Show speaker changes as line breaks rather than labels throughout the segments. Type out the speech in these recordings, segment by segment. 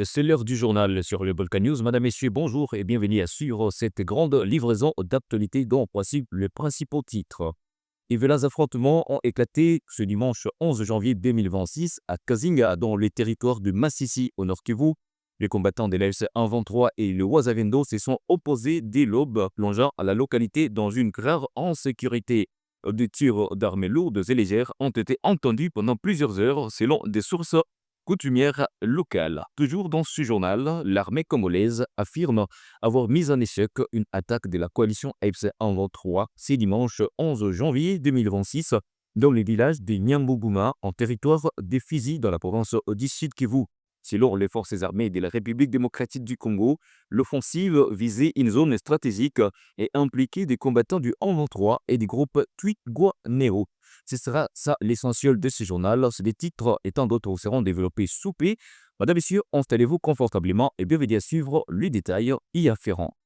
C'est l'heure du journal sur le Balkan News. Madame, Messieurs, bonjour et bienvenue à suivre cette grande livraison d'actualités dont voici les principaux titres. Les violents affrontements ont éclaté ce dimanche 11 janvier 2026 à Kazinga, dans les territoires de Massissi au Nord Kivu. Les combattants de l'AFC 123 et le Wazalendo se sont opposés dès l'aube, plongeant à la localité dans une grave insécurité. Des tirs d'armes lourdes et légères ont été entendus pendant plusieurs heures selon des sources coutumières locales. Toujours dans ce journal, l'armée congolaise affirme avoir mis en échec une attaque de la coalition AFC 123 ce dimanche 11 janvier 2026 dans le village de Nyambuguma en territoire des Fizi dans la province du Sud Kivu. Selon les forces armées de la République démocratique du Congo, l'offensive visait une zone stratégique et impliquait des combattants du 123 et du groupe Twigwaneho. Ce sera ça l'essentiel de ce journal. Ces titres et tant d'autres seront développés sous P. Madame, Messieurs, installez-vous confortablement et bienvenue à suivre les détails y afférents.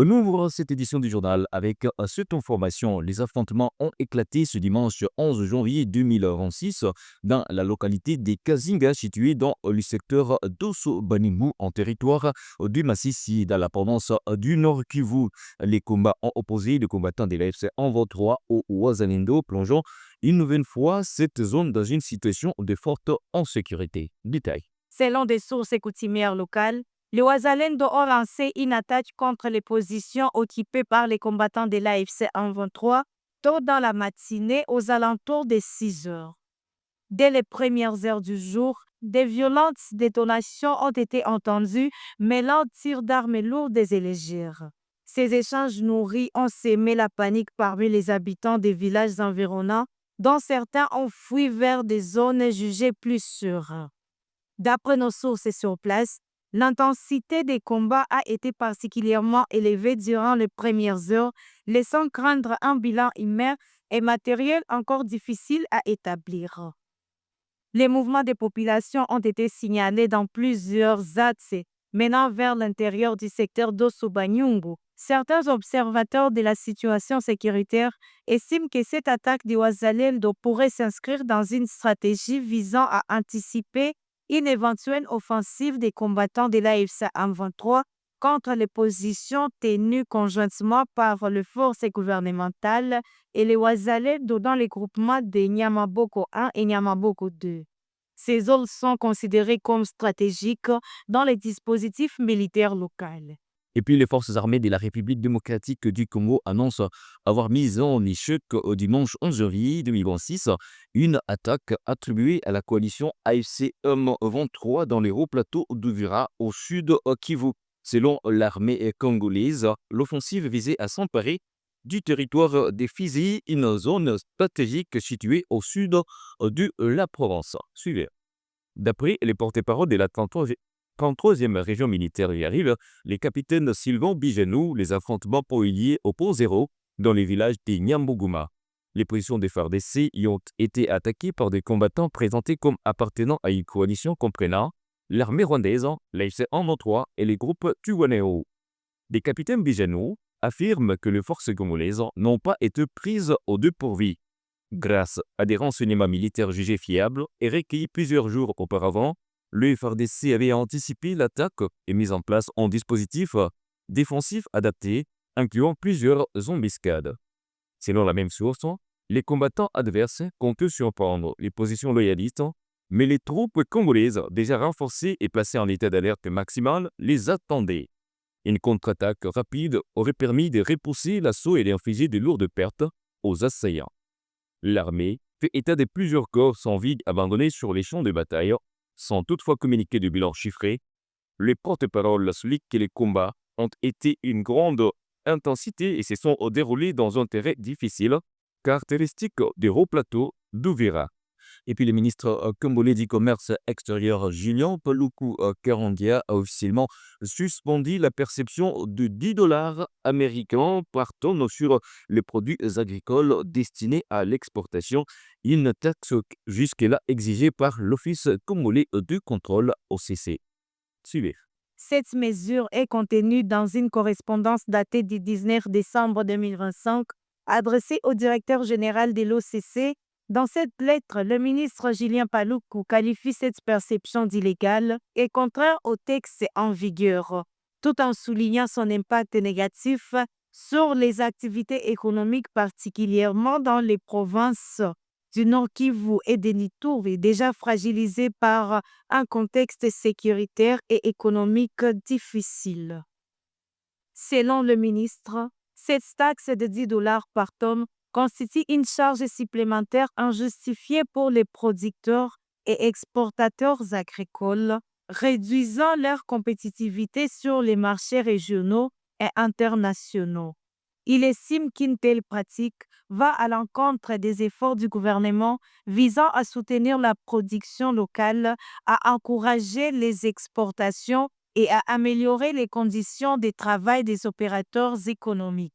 On ouvre cette édition du journal avec cette information. Les affrontements ont éclaté ce dimanche 11 janvier 2026 dans la localité de Kazinga, située dans le secteur d'Osso-Banimou, en territoire du Massissi, dans la province du Nord Kivu. Les combats ont opposé les combattants de l'AFC 123 au Wazalendo, plongeant une nouvelle fois cette zone dans une situation de forte insécurité. Détail.
Selon des sources coutumières locales, les Wazalendo ont lancé une attaque contre les positions occupées par les combattants de l'AFC 123 tôt dans la matinée aux alentours des 6 heures. Dès les premières heures du jour, des violentes détonations ont été entendues, mêlant tirs d'armes lourdes et légères. Ces échanges nourris ont sémé la panique parmi les habitants des villages environnants, dont certains ont fui vers des zones jugées plus sûres. D'après nos sources sur place, l'intensité des combats a été particulièrement élevée durant les premières heures, laissant craindre un bilan humain et matériel encore difficile à établir. Les mouvements des populations ont été signalés dans plusieurs axes menant vers l'intérieur du secteur d'Osso-Banyungu. Certains observateurs de la situation sécuritaire estiment que cette attaque du Wazalendo pourrait s'inscrire dans une stratégie visant à anticiper une éventuelle offensive des combattants de l'AFC 123 contre les positions tenues conjointement par les forces gouvernementales et les Wazalendo dans les groupements de Nyamaboko 1 et Nyamaboko 2. Ces zones sont considérées comme stratégiques dans les dispositifs militaires locaux.
Et puis les forces armées de la République démocratique du Congo annoncent avoir mis en échec au dimanche 11 janvier 2026 une attaque attribuée à la coalition AFC M23 dans les hauts plateaux d'Uvira au sud Kivu. Selon l'armée congolaise, l'offensive visait à s'emparer du territoire des Fizi, une zone stratégique située au sud de la province. Suivez. D'après les porte-parole de la 33e région militaire y arrive, les capitaines Sylvain Bigenou, les affrontements ont eu lieu au pont zéro dans les villages de Nyambuguma. Les positions des FARDC y ont été attaquées par des combattants présentés comme appartenant à une coalition comprenant l'armée rwandaise, l'AFC 123 et les groupes Twigwaneho. Les capitaines Bigenou affirment que les forces congolaises n'ont pas été prises au dépourvu. Grâce à des renseignements militaires jugés fiables et recueillis plusieurs jours auparavant, le FARDC avait anticipé l'attaque et mis en place un dispositif défensif adapté, incluant plusieurs embuscades. Selon la même source, les combattants adverses comptaient surprendre les positions loyalistes, mais les troupes congolaises, déjà renforcées et placées en état d'alerte maximale, les attendaient. Une contre-attaque rapide aurait permis de repousser l'assaut et d'infliger de lourdes pertes aux assaillants. L'armée fait état de plusieurs corps sans vie abandonnés sur les champs de bataille, sans toutefois communiquer de bilan chiffré. Les porte-paroles soulignent que les combats ont été une grande intensité et se sont déroulés dans un terrain difficile, caractéristique des hauts plateaux d'Uvira. Et puis le ministre congolais du commerce extérieur Julien Paluku Karandia a officiellement suspendu la perception de 10 dollars américains par tonne sur les produits agricoles destinés à l'exportation, une taxe jusque-là exigée par l'Office congolais de contrôle OCC. Suivez.
Cette mesure est contenue dans une correspondance datée du 19 décembre 2025 adressée au directeur général de l'OCC Dans cette lettre, le ministre Julien Paluku qualifie cette perception d'illégale et contraire au texte en vigueur, tout en soulignant son impact négatif sur les activités économiques, particulièrement dans les provinces du Nord Kivu et de Ituri, déjà fragilisées par un contexte sécuritaire et économique difficile. Selon le ministre, cette taxe de 10 $ par tonne constitue une charge supplémentaire injustifiée pour les producteurs et exportateurs agricoles, réduisant leur compétitivité sur les marchés régionaux et internationaux. Il estime qu'une telle pratique va à l'encontre des efforts du gouvernement visant à soutenir la production locale, à encourager les exportations et à améliorer les conditions de travail des opérateurs économiques.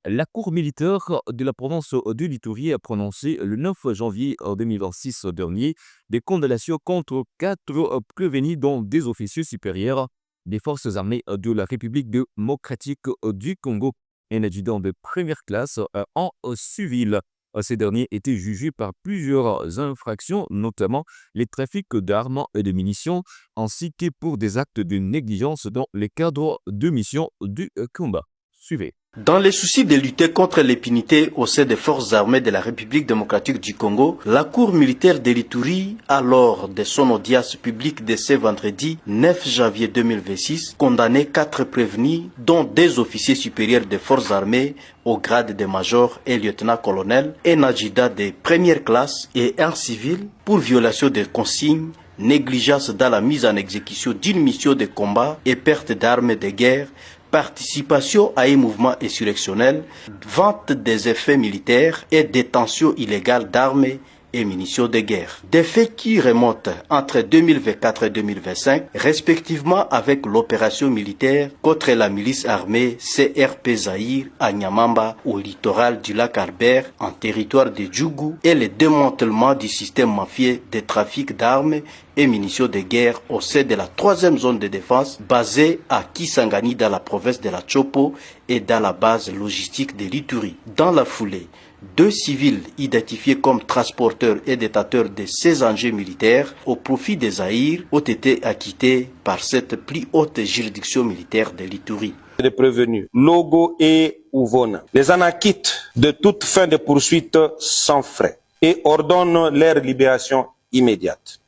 La Cour militaire de la province de l'Ituri a prononcé le 9 janvier 2026 dernier des condamnations contre 4 prévenus dont des officiers supérieurs des forces armées de la République démocratique du Congo. Un adjudant de première classe en civil. Ces derniers étaient jugés par plusieurs infractions, notamment les trafics d'armes et de munitions, ainsi que pour des actes de négligence dans les cadres de mission du combat. Suivez.
Dans les soucis de lutter contre l'impunité au sein des forces armées de la République démocratique du Congo, la Cour militaire de l'Ituri a, lors de son audience publique de ce vendredi 9 janvier 2026, condamné 4 prévenus, dont des officiers supérieurs des forces armées au grade de major et lieutenant-colonel, un adjudant de première classe et un civil pour violation des consignes, négligence dans la mise en exécution d'une mission de combat et perte d'armes de guerre, participation à un mouvement insurrectionnel, vente des effets militaires et détention illégale d'armes et munitions de guerre. Des faits qui remontent entre 2024 et 2025, respectivement avec l'opération militaire contre la milice armée CRP Zaïre à Nyamamba, au littoral du lac Albert, en territoire de Djougou, et le démantèlement du système mafieux de trafic d'armes et munitions de guerre au sein de la 3e zone de défense basée à Kisangani dans la province de la Chopo et dans la base logistique de l'Ituri. Dans la foulée, 2 civils identifiés comme transporteurs et détateurs de ces engins militaires au profit des Zaïre ont été acquittés par cette plus haute juridiction militaire de l'Ituri.
Les prévenus, Logo et Ouvona, les en acquittent de toute fin de poursuite sans frais et ordonnent leur libération immédiate.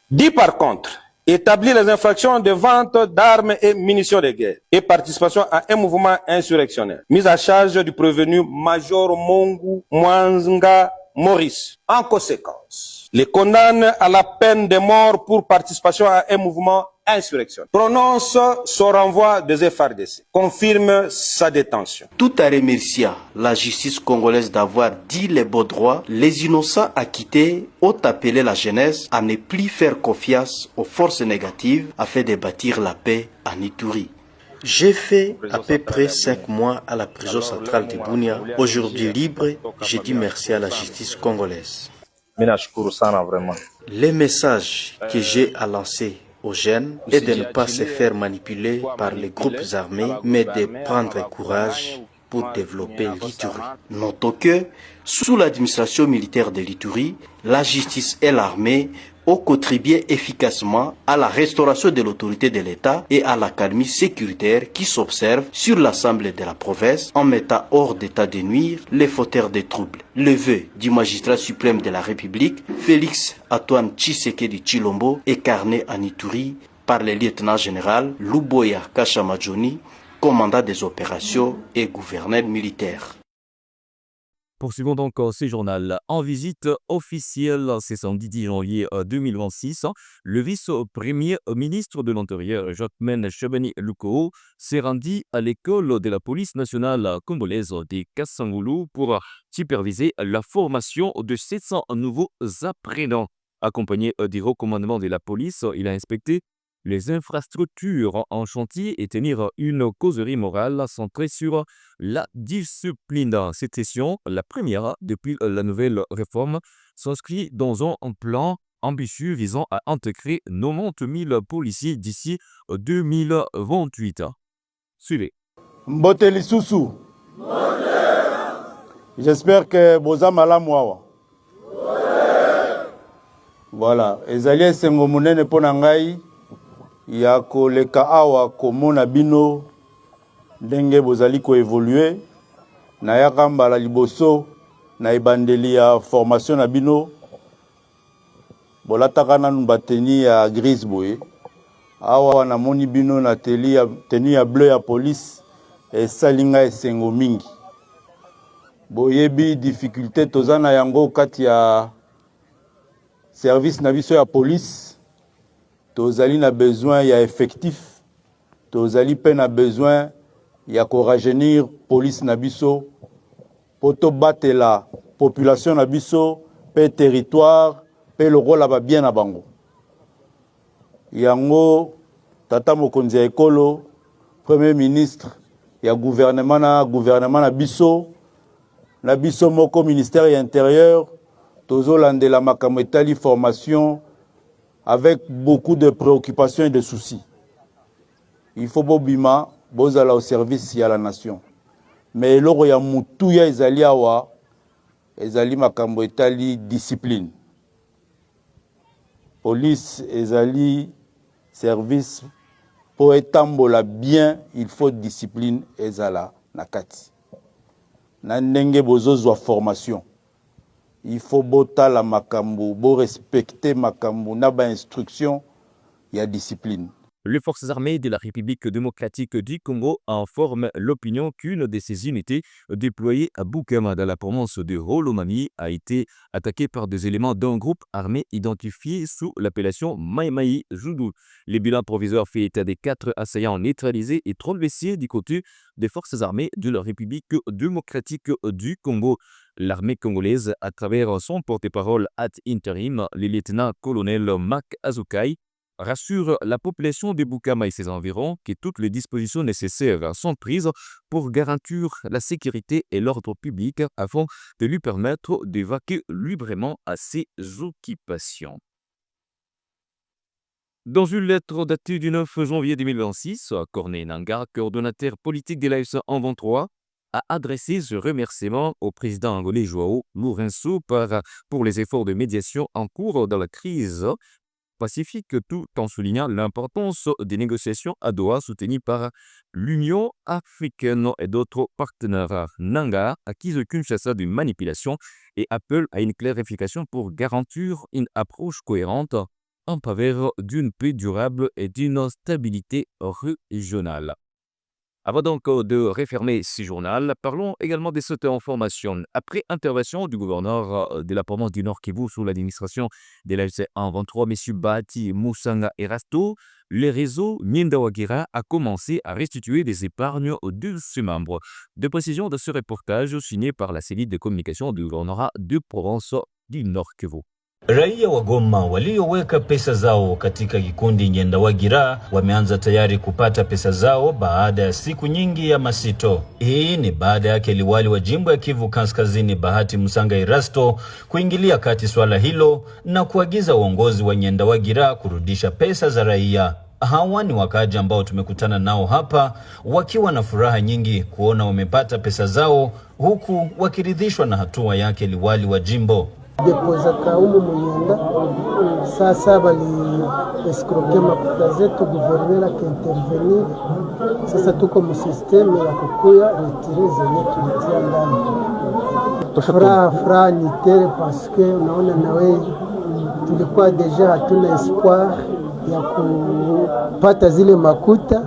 Dit par contre, établir les infractions de vente d'armes et munitions de guerre et participation à un mouvement insurrectionnel. Mise à charge du prévenu Major Mongu Mwanzanga Maurice. En conséquence, les condamne à la peine de mort pour participation à un mouvement insurrectionnel. Prononce son renvoi des FARDC. Confirme sa détention.
Tout en remerciant la justice congolaise d'avoir dit les beaux droits, les innocents acquittés ont appelé la jeunesse à ne plus faire confiance aux forces négatives afin de bâtir la paix en Ituri. J'ai fait à peu près 5 mois à la prison centrale de Bunia. Aujourd'hui libre, j'ai dit merci à la justice congolaise. Les messages que j'ai à lancer aux jeunes est de ne pas se faire manipuler par les groupes armés, mais de prendre courage pour développer l'Ituri. Notons que, sous l'administration militaire de l'Ituri, la justice et l'armée ont contribué efficacement à la restauration de l'autorité de l'État et à l'accalmie sécuritaire qui s'observe sur l'Assemblée de la province en mettant hors d'état de nuire les fauteurs de troubles. Le vœu du magistrat suprême de la République, Félix Antoine Tshisekedi Tshilombo, incarné en Ituri par le lieutenant-général Luboya Kashamajoni, commandant des opérations et gouverneur militaire.
Poursuivons donc ce journal. En visite officielle ce samedi 10 janvier 2026, le vice-premier ministre de l'Intérieur, Jacquemain Chebeni Lukoo, s'est rendu à l'école de la police nationale congolaise de Kasangulu pour superviser la formation de 700 nouveaux apprenants. Accompagné du recommandement de la police, il a inspecté les infrastructures en chantier et tenir une causerie morale centrée sur la discipline. Cette session, la première depuis la nouvelle réforme, s'inscrit dans un plan ambitieux visant à intégrer 90 000 policiers d'ici 2028. Suivez.
Mbote Lisusu. J'espère que Boza Malamwawa. Voilà, ezali esengo munene pona ngai ya koleka awa komona bino ndenge bozali ko évoluer na yaka mbala liboso na ebandeli ya formation na bino bolataka nanu bateni ya grise boye awa na moni bino na teni ya bleu ya police esalinga esengo mingi boyebi difficulté tozana yango kati ya service na biso ya police tozali na besoin ya effectif tozali pe na besoin ya ko rajeunir police na biso poto batela population na biso pe territoire pe le rôle ba bien na bango yango tata mokonzi ya ekolo premier ministre ya gouvernement na biso moko ministère ya intérieur tozolandela makambo etali formation avec beaucoup de préoccupations et de soucis. Il faut bobima bozala au service ya la nation. Mais loro ya mutuya ezali awa ezali makambo etali discipline. Police ezali service pour etambola bien, il faut discipline ezala nakati. Na ndenge bozozwa formation. Il faut bota la makambo, bo respecter makambo, na ba instruction, il y a discipline.
Les forces armées de la République démocratique du Congo informent l'opinion qu'une de ces unités déployée à Bukama dans la province de Holomami a été attaquée par des éléments d'un groupe armé identifié sous l'appellation Maïmaï Joudou. Le bilan provisoire fait état des 4 assaillants neutralisés et 3 blessés du côté des forces armées de la République démocratique du Congo. L'armée congolaise, à travers son porte-parole ad interim, le lieutenant-colonel Mak Azukai, rassure la population de Bukama et ses environs que toutes les dispositions nécessaires sont prises pour garantir la sécurité et l'ordre public afin de lui permettre d'évacuer librement à ses occupations. Dans une lettre datée du 9 janvier 2026, Corneille Nangaa, coordonnateur politique de l'AFC M23, a adressé ce remerciement au président angolais João Lourenço pour les efforts de médiation en cours dans la crise pacifique, tout en soulignant l'importance des négociations à Doha soutenues par l'Union africaine et d'autres partenaires. Nangaa accuse Kinshasa d'une manipulation et appelle à une clarification pour garantir une approche cohérente en faveur d'une paix durable et d'une stabilité régionale. Avant donc de refermer ce journal, parlons également de cette information. Après intervention du gouverneur de la province du Nord Kivu sous l'administration de l'AFC M23, M. Bahati Musanga Erasto, le réseau Nyendawagira a commencé à restituer des épargnes de ses membres. De précision de ce reportage signé par la cellule de communication du gouvernorat de province du Nord Kivu.
Raia wa Goma walioweka pesa zao katika kikundi Nyendawagira wameanza tayari kupata pesa zao baada ya siku nyingi ya masito. Hii ni baada yake liwali wa jimbo ya Kivu Kaskazini Bahati Musanga Erasto kuingilia kati swala hilo na kuagiza uongozi wa Nyendawagira kurudisha pesa za raia. Hawa ni wakaji ambao tumekutana nao hapa wakiwa na furaha nyingi kuona wamepata pesa zao huku wakiridhishwa na hatua yake liwali wa jimbo.
Depoza kaumu Muyenda sasa bali escroquer makuta zetu gouverneur qui intervenir sasa tuko mu systeme ya kukuya retire zenye tulitia ndani furaha ni tere parce que unaona nawe tulikuwa deja hatuna espoir ya kupata zile makuta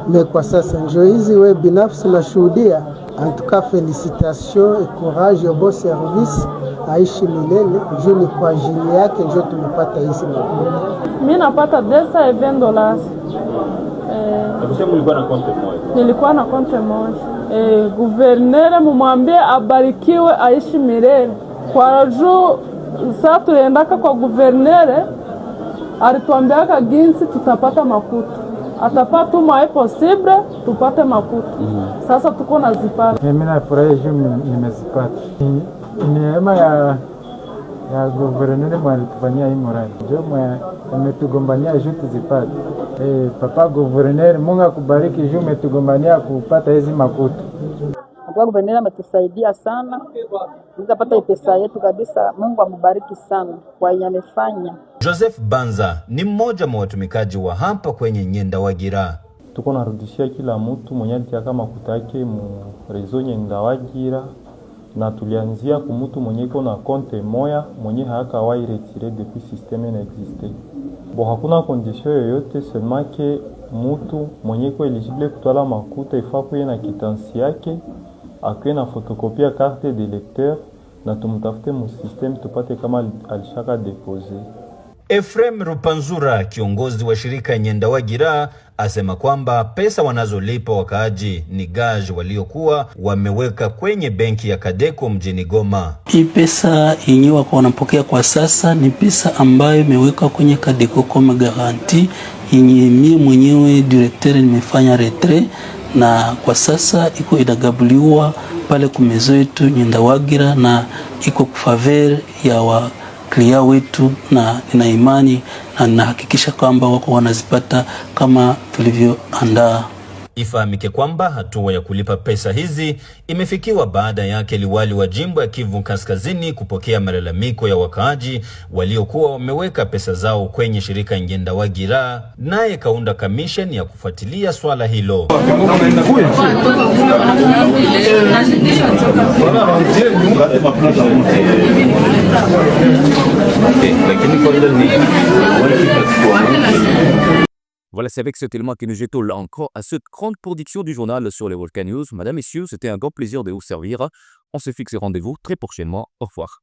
mais kwa sasa njo hizi we binafsi nashuhudia. En tout cas, félicitations et courage et bon service. Aishi milele, juu kwa ajili yake ndio tumepata hizi makuta.
Mimi napata $220. Nilikuwa na konte moja. Gouverneur mumwambie abarikiwe aishi milele. Kwa juu sasa tuliendaka kwa gouverneur alituambiaka jinsi tutapata makuta. Atapata mwa possible tupate makuta. Sasa tuko nazipata.
Mimi nafurahi juu nimezipata. Neema ya guverneur mwalitufanyia hii muradi. Ndio umetugombania juu tuzipate. Papa guverneur, Mungu akubariki juu umetugombania kupata hizi makuta.
Kwa guvernera ametusaidia sana, tutapata pesa yetu kabisa. Mungu amubariki sana kwa yenye amefanya.
Joseph Banza ni mmoja wa watumikaji wa hapa kwenye Nyendawagira.
Tuko narudishia kila mtu mwenye alitia makuta yake mu rezo Nyendawagira, na tulianzia kumutu mwenye iko na konte moya mwenye haka wai retire depuis systeme na existe. Bo hakuna condition yoyote, seulement ke mutu mwenye iko eligible kutwala makuta ifaa kuye na kitansi yake, akuye na fotokopia carte de lecteur, na tumutafute mu systeme tupate kama alishaka depose.
Efrem Rupanzura, kiongozi wa shirika Nyendawagira, asema kwamba pesa wanazolipa wakaaji ni gaji waliokuwa wameweka kwenye benki ya Kadeko mjini Goma.
Hii pesa yenyewe wako wanapokea kwa sasa ni pesa ambayo imewekwa kwenye Kadeko kama garanti, yenye mimi mwenyewe directeur nimefanya retrait, na kwa sasa iko inagabuliwa pale kumezo yetu Nyendawagira, na iko kufaver ya wa klia wetu, na nina imani na ninahakikisha kwamba wako wanazipata kama tulivyoandaa.
Ifahamike kwamba hatua ya kulipa pesa hizi imefikiwa baada yake liwali wa jimbo ya Kivu Kaskazini kupokea malalamiko ya wakaaji waliokuwa wameweka pesa zao kwenye shirika Nyendawagira, naye kaunda commission ya kufuatilia swala hilo.
Voilà, c'est avec cet élément que nous jetons l'encre à cette grande production du journal sur les Volcan News. Madame, messieurs, c'était un grand plaisir de vous servir. On se fixe rendez-vous très prochainement. Au revoir.